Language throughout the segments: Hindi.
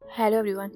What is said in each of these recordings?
Hello everyone.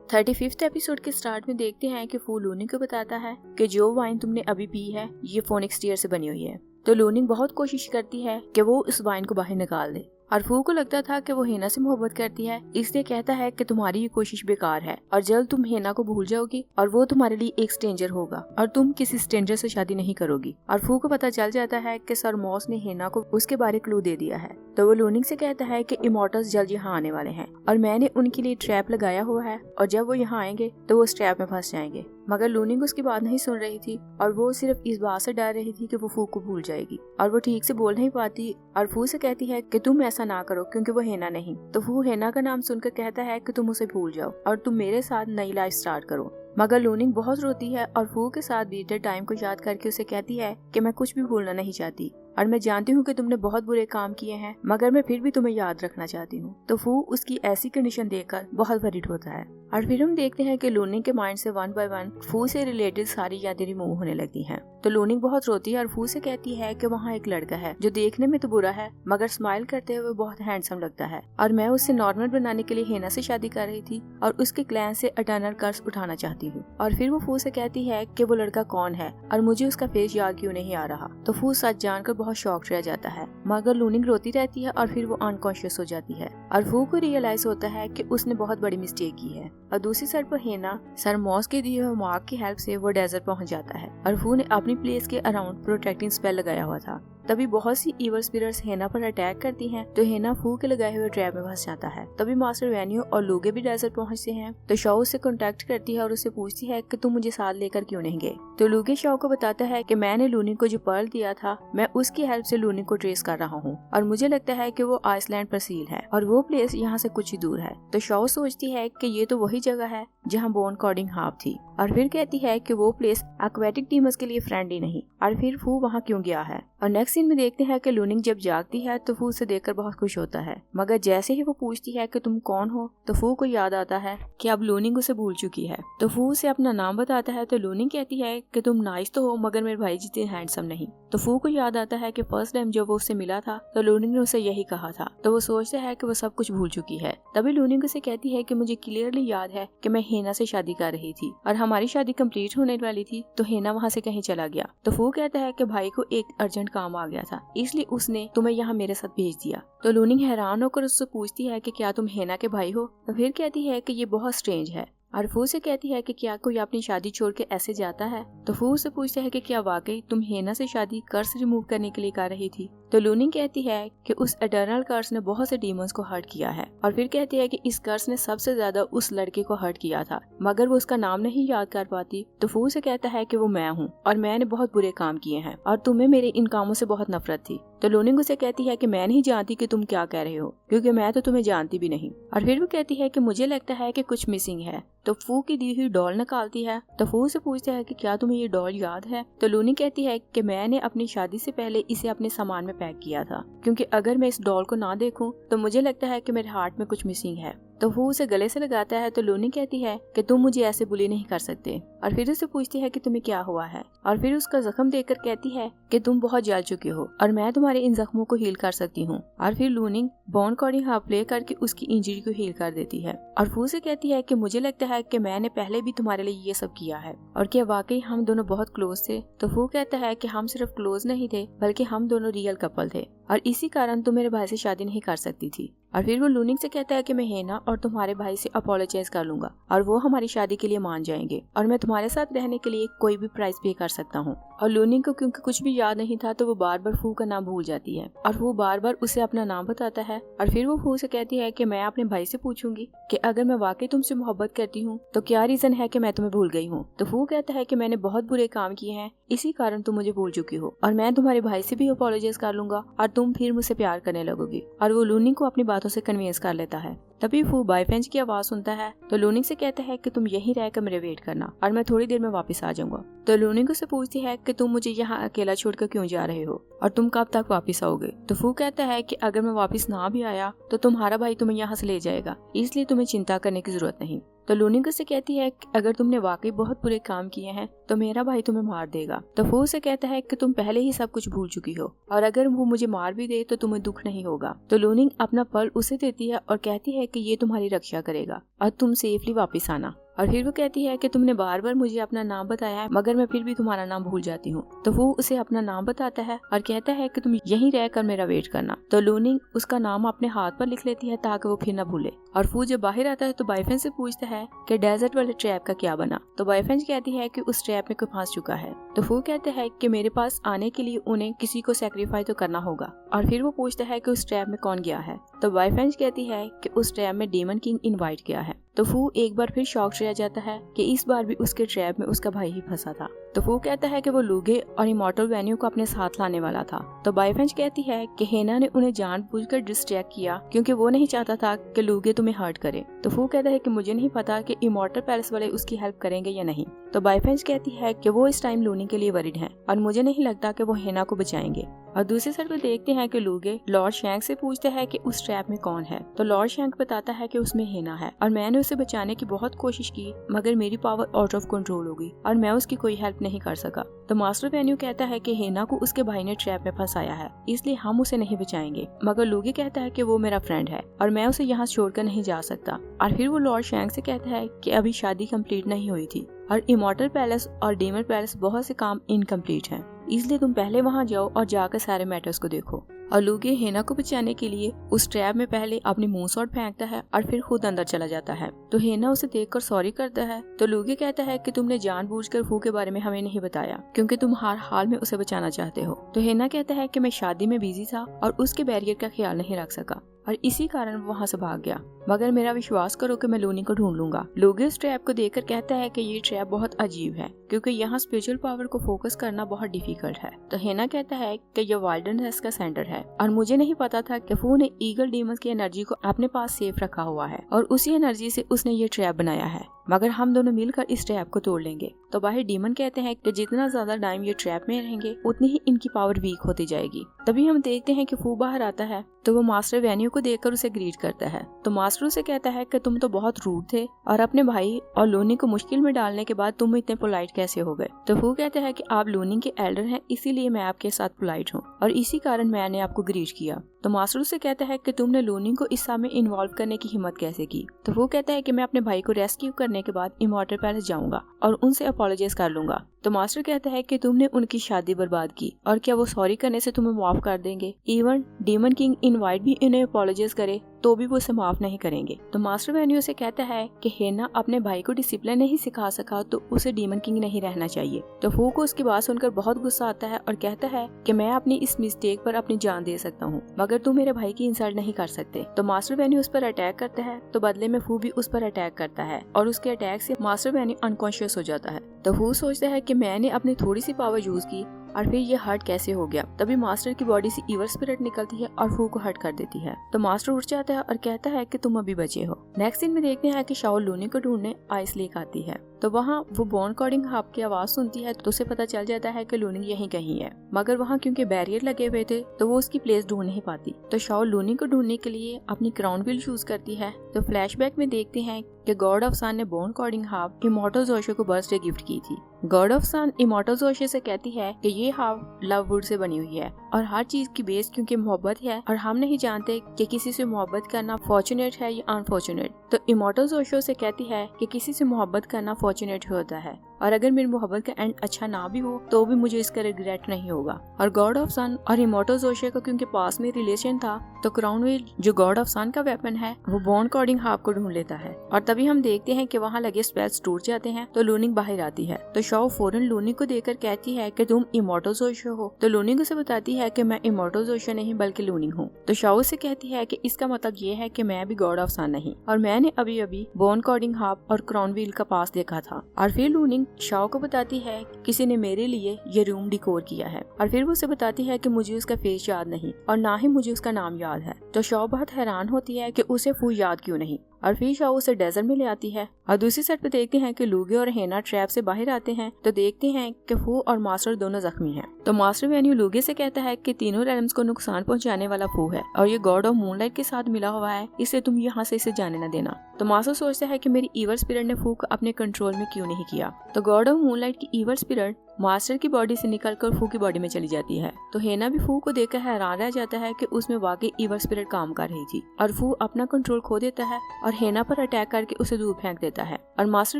35th एपिसोड के स्टार्ट में देखते हैं कि फू लूनिंग को बताता है कि जो वाइन तुमने अभी पी है ये फोनिक्स टीयर से बनी हुई है। तो लूनिंग बहुत कोशिश करती है कि वो उस वाइन को बाहर निकाल दे और फू को लगता था कि वो हेना से मोहब्बत करती है, इसलिए कहता है कि तुम्हारी ये कोशिश बेकार है और जल्द तुम हेना को भूल जाओगी और वो तुम्हारे लिए एक स्ट्रेंजर होगा और तुम किसी स्ट्रेंजर से शादी नहीं करोगी। और फू को पता चल जाता है कि सर मॉस ने हेना को उसके बारे क्लू दे दिया है। तो वो लूनिंग से कहता है कि इमॉर्टल्स जल्द यहाँ आने वाले हैं और मैंने उनके लिए ट्रैप लगाया हुआ है और जब वो यहाँ आएंगे तो वो उस ट्रैप में फंस जाएंगे। मगर लूनिंग उसकी बात नहीं सुन रही थी और वो सिर्फ इस बात से डर रही थी कि वो फू को भूल जाएगी और वो ठीक से बोल नहीं पाती और फू से कहती है कि तुम ऐसा ना करो क्योंकि वो हेना नहीं। तो फू हेना का नाम सुनकर कहता है कि तुम उसे भूल जाओ और तुम मेरे साथ नई लाइफ स्टार्ट करो। मगर लूनिंग बहुत रोती है और फू के साथ बीते टाइम को याद करके उसे कहती है कि मैं कुछ भी भूलना नहीं चाहती और मैं जानती हूँ कि तुमने बहुत बुरे काम किए हैं मगर मैं फिर भी तुम्हें याद रखना चाहती हूँ। तो फू उसकी ऐसी कंडीशन देखकर बहुत वरीड होता है और फिर हम देखते हैं कि लूनिंग के माइंड से वन बाय वन फू से रिलेटेड सारी यादें रिमूव होने लगती हैं। तो लूनिंग बहुत रोती है और फू से कहती है कि वहाँ एक लड़का है जो देखने में तो बुरा है मगर स्माइल करते हुए बहुत हैंडसम लगता है और मैं उसे नॉर्मल बनाने के लिए हेना से शादी कर रही थी और उसके क्लैन से एटर्नल कर्स उठाना चाहती हूँ। और फिर वो फू से कहती है कि वो लड़का कौन है और मुझे उसका फेस याद क्यों नहीं आ रहा। तो फू सच जानकर बहुत शॉक्ड रह जाता है मगर लूनिंग रोती रहती है और फिर वो अनकॉन्शियस हो जाती है और फू को रियलाइज होता है कि उसने बहुत बड़ी मिस्टेक की है। और दूसरी साइड पर हेना सर मॉस के दिए हुए मार्क की हेल्प से वो डेजर्ट पहुंच जाता है और फू ने अपनी प्लेस के अराउंड प्रोटेक्टिंग स्पेल लगाया हुआ था। तभी बहुत सी इवल स्पिरिट्स हेना पर अटैक करती हैं तो हेना फू के लगाए हुए ट्रैप में फंस जाता है। तभी मास्टर वेन्यू और लूगे भी डेजर्ट पहुंचते हैं तो शाओ उससे कांटेक्ट करती है और उससे पूछती है कि तुम मुझे साथ लेकर क्यों नहीं गए। तो लूगे शाओ को बताता है कि मैंने लूनिंग को जो पर्ल दिया था मैं उसकी हेल्प से लूनिंग को ट्रेस कर रहा हूँ और मुझे लगता है कि वो आइसलैंड पर सील है और वो प्लेस यहाँ से कुछ ही दूर है। तो शाओ सोचती है कि ये तो वही जगह है जहाँ बोन कॉर्डिंग हार्प थी और फिर कहती है कि वो प्लेस एक्वेटिक डीमंस के लिए फ्रेंडली नहीं और फिर फू वहाँ क्यों गया है। और नेक्स्ट सीन में देखते हैं कि लूनिंग जब जागती है तो फू उसे देखकर बहुत खुश होता है मगर जैसे ही वो पूछती है कि तुम कौन हो तो फू को याद आता है कि अब लूनिंग उसे भूल चुकी है। तो फू उसे अपना नाम बताता है तो लूनिंग कहती है कि तुम नाइस तो हो मगर मेरे भाई जितने हैंडसम नहीं। तो फू को याद आता है कि फर्स्ट टाइम जब वो उससे मिला था तो लूनिंग ने उसे यही कहा था। तो वो सोचता है कि वो सब कुछ भूल चुकी है। तभी लूनिंग उसे कहती है कि मुझे क्लियरली याद है कि मैं हेना से शादी कर रही थी और हमारी शादी कंप्लीट होने वाली थी तो हेना वहाँ से कहीं चला गया। तो फू कहता है कि भाई को एक अर्जेंट काम आ गया था इसलिए उसने तुम्हें यहाँ मेरे साथ भेज दिया। तो लूनिंग हैरान होकर उससे पूछती है कि क्या तुम हेना के भाई हो। तो फिर कहती है कि ये बहुत स्ट्रेंज है और फू से कहती है कि क्या कोई अपनी शादी छोड़ के ऐसे जाता है। तो फू से पूछता है कि क्या वाकई तुम हेना से शादी कर्स रिमूव करने के लिए कर रही थी। तो लूनिंग कहती है कि उस एटर्नल कर्स ने बहुत से डीमंस को हर्ट किया है और फिर कहती है कि इस कर्स ने सबसे ज्यादा उस लड़के को हर्ट किया था मगर वो उसका नाम नहीं याद कर पाती। तो फू से कहता है कि वो मैं हूँ और मैंने बहुत बुरे काम किए हैं और तुम्हें मेरे इन कामों से बहुत नफरत थी। तो लूनिंग उसे कहती है कि मैं नहीं जानती कि तुम क्या कह रहे हो क्योंकि मैं तो तुम्हें जानती भी नहीं। और फिर वो कहती है कि मुझे लगता है कि कुछ मिसिंग है। तो फू की दी हुई डॉल निकालती है। तो फू से पूछता है कि क्या तुम्हें ये डॉल याद है। तो लूनिंग कहती है कि मैंने अपनी शादी से पहले इसे अपने सामान में पैक किया था क्योंकि अगर मैं इस डॉल को ना देखूं तो मुझे लगता है कि मेरे हार्ट में कुछ मिसिंग है। तो वो उसे गले से लगाता है। तो लूनिंग कहती है कि तुम मुझे ऐसे बुली नहीं कर सकते और फिर उसे पूछती है कि तुम्हें क्या हुआ है और फिर उसका जख्म देखकर कहती है कि तुम बहुत जल चुके हो और मैं तुम्हारे इन जख्मों को हील कर सकती हूँ। और फिर लूनिंग बोन कॉर्डिंग हार्प प्ले करके उसकी इंजरी को हील कर देती है और फू से कहती है कि मुझे लगता है कि मैंने पहले भी तुम्हारे लिए ये सब किया है और क्या वाकई हम दोनों बहुत क्लोज थे। तो फू कहता है कि हम सिर्फ क्लोज नहीं थे बल्कि हम दोनों रियल कपल थे और इसी कारण तुम मेरे भाई से शादी नहीं कर सकती थी। और फिर वो लूनिंग से कहता है कि मैं हेना और तुम्हारे भाई से अपोलोजाइज कर लूंगा और वो हमारी शादी के लिए मान जाएंगे और मैं तुम्हारे साथ रहने के लिए कोई भी प्राइस पे कर सकता हूँ। और लूनिंग को क्योंकि कुछ भी याद नहीं था तो वो बार बार फू का नाम भूल जाती है और वो बार बार उसे अपना नाम बताता है। और फिर वो फू से कहती है कि मैं अपने भाई से पूछूंगी कि अगर मैं वाकई तुमसे मोहब्बत करती हूँ तो क्या रीजन है कि मैं तुम्हें भूल गई हूँ। तो फू कहता है कि मैंने बहुत बुरे काम किए हैं इसी कारण तुम मुझे भूल चुकी हो और मैं तुम्हारे भाई से भी अपोलोजाइज कर लूंगा और तुम फिर मुझसे प्यार करने लगोगी। और वो लूनिंग को अपनी बातों से कन्विंस कर लेता है। तभी फू बायफेंच की आवाज सुनता है तो लूनिंग से कहता है कि तुम यहीं रहकर मेरे वेट करना और मैं थोड़ी देर में वापस आ जाऊंगा। तो लूनिंग से पूछती है कि तुम मुझे यहाँ अकेला छोड़कर क्यों जा रहे हो और तुम कब तक वापस आओगे। तो फू कहता है कि अगर मैं वापस ना भी आया तो तुम्हारा भाई तुम्हें यहाँ से ले जाएगा इसलिए तुम्हें चिंता करने की जरूरत नहीं। तो लूनिंग उससे कहती है कि अगर तुमने वाकई बहुत बुरे काम किए हैं तो मेरा भाई तुम्हें मार देगा। तो फू उसे कहता है कि तुम पहले ही सब कुछ भूल चुकी हो और अगर वो मुझे मार भी दे तो तुम्हें दुख नहीं होगा। तो लूनिंग अपना पर्ल उसे देती है और कहती है कि ये तुम्हारी रक्षा करेगा और तुम सेफली वापस आना। और फिर वो कहती है कि तुमने बार बार मुझे अपना नाम बताया है मगर मैं फिर भी तुम्हारा नाम भूल जाती हूँ। तो वो उसे अपना नाम बताता है और कहता है कि तुम यहीं रहकर मेरा वेट करना। तो लूनिंग उसका नाम अपने हाथ पर लिख लेती है ताकि वो फिर न भूले। और फू जब बाहर आता है तो बॉयफ्रेंड से पूछता है कि डेजर्ट वाले ट्रैप का क्या बना। तो बॉयफ्रेंड कहती है कि उस ट्रैप में कोई फंस चुका है। तो फू कहते हैं कि मेरे पास आने के लिए उन्हें किसी को सैक्रिफाइस तो करना होगा। और फिर वो पूछता है कि उस ट्रैप में कौन गया है। तो बॉयफ्रेंड कहती है कि उस ट्रैप में डेमन किंग इनवाइट किया है। तो फू एक बार फिर शॉक रह जाता है कि इस बार भी उसके ट्रैप में उसका भाई ही फंसा था। तो फू कहता है कि वो लूगे और इमॉर्टल वेन्यू को अपने साथ लाने वाला था। तो बॉयफ्रेंड कहती है कि हेना ने उन्हें जानबूझकर डिस्ट्रैक्ट किया क्योंकि वो नहीं चाहता था कि लूगे तुम्हें हर्ट करे। तो फू कहता है कि मुझे नहीं पता कि इमॉर्टल पैलेस वाले उसकी हेल्प करेंगे या नहीं। तो बॉयफ्रेंड कहती है कि वो इस टाइम लूनी के लिए वरीड हैं और मुझे नहीं लगता कि वो हेना को बचाएंगे। और दूसरी साइड पे देखते हैं कि लूगे लॉर्ड शैंक से पूछते हैं कि उस ट्रैप में कौन है। तो लॉर्ड शैंक बताता है कि उसमें हेना है और मैंने उसे बचाने की बहुत कोशिश की मगर मेरी पावर आउट ऑफ कंट्रोल हो गई और मैं उसकी कोई हेल्प नहीं कर सका। तो मास्टर वेन्यू कहता है कि हेना को उसके भाई ने ट्रैप में फंसाया है इसलिए हम उसे नहीं बचाएंगे। मगर लूगे कहता है कि वो मेरा फ्रेंड है और मैं उसे यहाँ छोड़कर नहीं जा सकता। और फिर वो लॉर्ड शैंक से कहता है कि अभी शादी कंप्लीट नहीं हुई थी और इमॉर्टल पैलेस और डेमन पैलेस बहुत से काम इनकम्प्लीट हैं, इसलिए तुम पहले वहां जाओ और जाकर सारे मैटर्स को देखो। और लूगे हेना को बचाने के लिए उस ट्रैप में पहले अपनी मून शॉट फेंकता है और फिर खुद अंदर चला जाता है। तो हेना उसे देखकर सॉरी करता है। तो लूगे कहता है कि तुमने जानबूझकर फू के बारे में हमें नहीं बताया क्योंकि तुम हर हाल में उसे बचाना चाहते हो। तो हेना कहता है कि मैं शादी में बिजी था और उसके बैरियर का ख्याल नहीं रख सका और इसी कारण वो वहाँ से भाग गया, मगर मेरा विश्वास करो कि मैं लूनी को ढूंढ लूंगा। लूगे उस ट्रैप को देखकर कहता है कि ये ट्रैप बहुत अजीब है क्योंकि यहाँ स्पिरिचुअल पावर को फोकस करना बहुत डिफिकल्ट है। तो हेना कहता है कि यह वाइल्डनेस का सेंटर है और मुझे नहीं पता था कि फू ने ईगल डीमंस की एनर्जी को अपने पास सेफ रखा हुआ है और उसी एनर्जी से उसने ये ट्रैप बनाया है, मगर हम दोनों मिलकर इस ट्रैप को तोड़ लेंगे। तो बाहर डीमन कहते हैं कि जितना ज्यादा टाइम ये ट्रैप में रहेंगे उतनी ही इनकी पावर वीक होती जाएगी। तभी हम देखते हैं कि फू बाहर आता है तो वो मास्टर वेन्यू को देखकर उसे ग्रीट करता है। तो मास्टर उसे कहता है कि तुम तो बहुत रूड थे और अपने भाई और लूनी को मुश्किल में डालने के बाद तुम इतने पोलाइट कैसे हो गए। तो फू कहता है कि आप लूनी के एल्डर हैं इसीलिए मैं आपके साथ पोलाइट हूँ और इसी कारण मैंने आपको ग्रीट किया। तो मास्टर उसे कहता है कि तुमने लूनी को इस सब में इन्वॉल्व करने की हिम्मत कैसे की। तो वो कहता है कि मैं अपने भाई को रेस्क्यू करने के बाद इमॉर्टल पैलेस जाऊंगा और उनसे अपोलोजाइज कर लूंगा। तो मास्टर कहता है कि तुमने उनकी शादी बर्बाद की और क्या वो सॉरी करने से तुम्हें माफ कर देंगे। इवन डेमन किंग इनवाइट भी इन्हें अपोलोजाइज करे तो भी वो उसे माफ नहीं करेंगे। तो मास्टर वेन्यू से कहता है कि हेना अपने भाई को डिसिप्लिन नहीं सिखा सका तो उसे डेमन किंग नहीं रहना चाहिए। तो फू को उसकी बात सुनकर बहुत गुस्सा आता है और कहता है कि मैं अपनी इस मिस्टेक पर अपनी जान दे सकता हूँ मगर तुम मेरे भाई की इंसल्ट नहीं कर सकते। तो मास्टर वेन्यू उस पर अटैक करता है तो बदले में फू भी उस पर अटैक करता है और उसके अटैक से मास्टर वेन्यू अनकॉन्शियस हो जाता है। तो फू सोचता है कि मैंने अपनी थोड़ी सी पावर यूज की और फिर ये हर्ट कैसे हो गया। तभी मास्टर की बॉडी से ईवल स्पिरिट निकलती है और फू को हर्ट कर देती है। तो मास्टर उठ जाता है और कहता है कि तुम अभी बचे हो। नेक्स्ट सीन में देखते हैं कि शाओ लूनी को ढूंढने आइस लेक आती है। तो वहाँ वो बॉन कॉर्डिंग हब की आवाज सुनती है तो उसे पता चल जाता है कि लूनी यहीं कहीं है, मगर वहाँ क्योंकि बैरियर लगे हुए थे तो वो उसकी प्लेस ढूंढ नहीं पाती। तो शाओ लूनी को ढूंढने के लिए अपनी क्राउन व्हील चूज करती है। तो फ्लैशबैक में देखते हैं कि गॉड ऑफ सन ने बॉन कॉर्डिंग हब इमॉर्टल जोशो को बर्थडे गिफ्ट की थी। गॉड ऑफ सन इमॉर्टल जोशो से कहती है कि ये हब लव वुड से बनी हुई है और हर चीज की बेस क्योंकि मोहब्बत है और हम नहीं जानते कि किसी से मोहब्बत करना फॉर्चुनेट है या अनफॉर्चुनेट। तो इमॉर्टल जोशो से कहती है कि किसी से मोहब्बत करना फॉर्चुनेट होता है और अगर मेरी मोहब्बत का एंड अच्छा ना भी हो तो भी मुझे इसका रिग्रेट नहीं होगा। और गॉड ऑफ सन और इमॉर्टल जोशो का क्योंकि पास में रिलेशन था तो क्राउन व्हील जो गॉड ऑफ सन का वेपन है वो बॉन कॉर्डिंग हब को ढूंढ लेता है। और तभी हम देखते हैं कि वहाँ लगे स्पेल्स टूट जाते हैं तो लूनिंग बाहर आती है। तो शाओ फौरन लूनिंग को देखकर कहती है कि तुम इमॉर्टल जोशो हो। तो लूनिंग उसे बताती है कि मैं इमॉर्टल जोशो नहीं बल्कि लूनिंग हूँ। तो शाओ से कहती है कि इसका मतलब ये है कि मैं भी गॉड ऑफ सन नहीं और मैंने अभी अभी बॉन कॉर्डिंग हब और क्राउन व्हील का पास देखा था। और फिर लूनिंग शाओ को बताती है किसी ने मेरे लिए ये रूम डिकोर किया है और फिर वो उसे बताती है कि मुझे उसका फेस याद नहीं और ना ही मुझे उसका नाम याद है। तो शाओ बहुत हैरान होती है कि उसे फू याद क्यों नहीं और फिर शाओ उसे डेजर्ट में ले आती है। और दूसरी साइड पे देखते हैं कि लूगे और हेना ट्रैप से बाहर आते हैं तो देखते हैं कि फू और मास्टर दोनों जख्मी हैं। तो मास्टर वेन्यू लूगे से कहता है कि तीनों रेलम्स को नुकसान पहुंचाने वाला फू है और ये गॉड ऑफ मूनलाइट के साथ मिला हुआ है, इसलिए तुम यहाँ से इसे जाने न देना। तो मास्टर सोचता है कि मेरी ईवल स्पिरिट ने फू को अपने कंट्रोल में क्यों नहीं किया। तो गॉड ऑफ मूनलाइट की ईवल स्पिरिट मास्टर की बॉडी से निकलकर फू की बॉडी में चली जाती है। तो हेना भी फू को देखकर हैरान रह जाता है कि उसमें वाकई ईवल स्पिरिट काम कर रही थी और फू अपना कंट्रोल खो देता है और हेना पर अटैक करके उसे दूर फेंक देता है। और मास्टर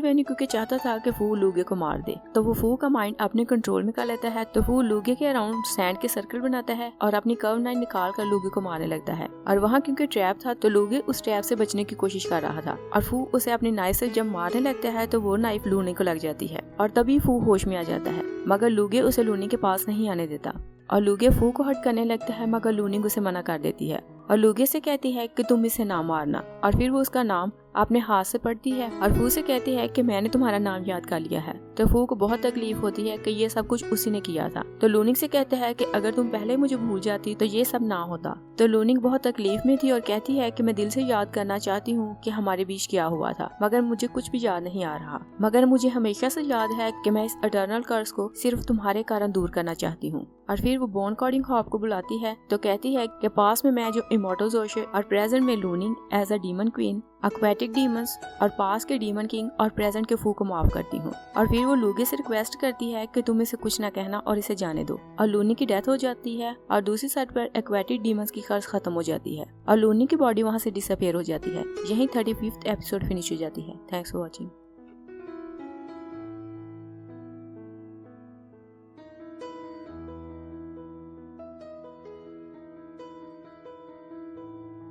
वेन्यू क्योंकि चाहता था कि फू लूगे को मार दे, तो वो फू का माइंड अपने कंट्रोल में कर लेता है। तो फू लूगे के अराउंड सैंड के सर्कल बनाता है और अपनी कर्व नाइफ निकाल कर लूगे को मारने लगता है। और वहाँ क्योंकि ट्रैप था तो लूगे उस ट्रैप से बचने की कोशिश कर रहा था और फू उसे अपनी नाइफ से जब मारने लगता है तो वो नाइफ लूने को लग जाती है और तभी फू होश में आ जाता है, मगर लूगे उसे लूनी के पास नहीं आने देता। और लूगे फू को हट करने लगता है, मगर लूनिंग उसे मना कर देती है और लूगे से कहती है कि तुम इसे ना मारना। और फिर वो उसका नाम अपने हाथ से पढ़ती है और फू से कहती है कि मैंने तुम्हारा नाम याद कर लिया है। तो फू को बहुत तकलीफ होती है कि ये सब कुछ उसी ने किया था। तो लूनिंग से कहता है कि अगर तुम पहले मुझे भूल जाती तो ये सब ना होता। तो लूनिंग बहुत तकलीफ में थी और कहती है कि मैं दिल से याद करना चाहती हूँ कि हमारे बीच क्या हुआ था, मगर मुझे कुछ भी याद नहीं आ रहा। मगर मुझे हमेशा से याद है कि मैं इस इटर्नल कर्स को सिर्फ तुम्हारे कारण दूर करना चाहती हूँ। और फिर वो बोन कॉर्डिंग हॉप को बुलाती है तो कहती है कि पास में मैं जो इमोर्टल जोशे और प्रेजेंट में लूनिंग as a demon queen, aquatic demons और पास के डीमन किंग और प्रेजेंट के फू को माफ करती हूँ। और फिर वो लूगे से रिक्वेस्ट करती है कि तुम इसे कुछ ना कहना और इसे जाने दो। और लूनी की डेथ हो जाती है और दूसरी साइड पर एक्वेटिक डीमंस की कर्ज खत्म हो जाती है और लूनी की बॉडी वहाँ से डिसअपियर हो जाती है। यही 35th एपिसोड फिनिश हो जाती है। Thanks for watching.